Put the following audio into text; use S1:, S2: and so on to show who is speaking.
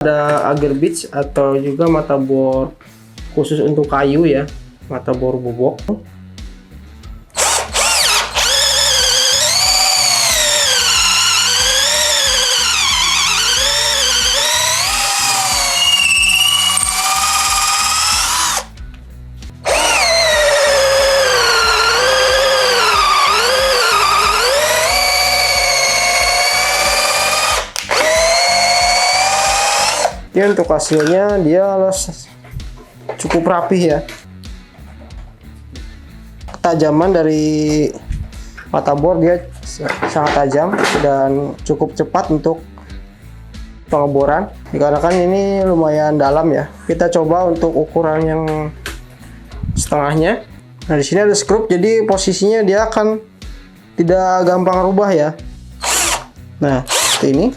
S1: Ada Auger BLITZ atau juga mata bor khusus untuk kayu ya, mata bor bobok. Ini untuk hasilnya dia cukup rapih ya. Ketajaman dari mata bor dia sangat tajam dan cukup cepat untuk pengeboran. Dikarenakan ini lumayan dalam ya. Kita coba untuk ukuran yang setengahnya. Nah di sini ada skrup, jadi posisinya dia akan tidak gampang rubah ya. Nah seperti ini.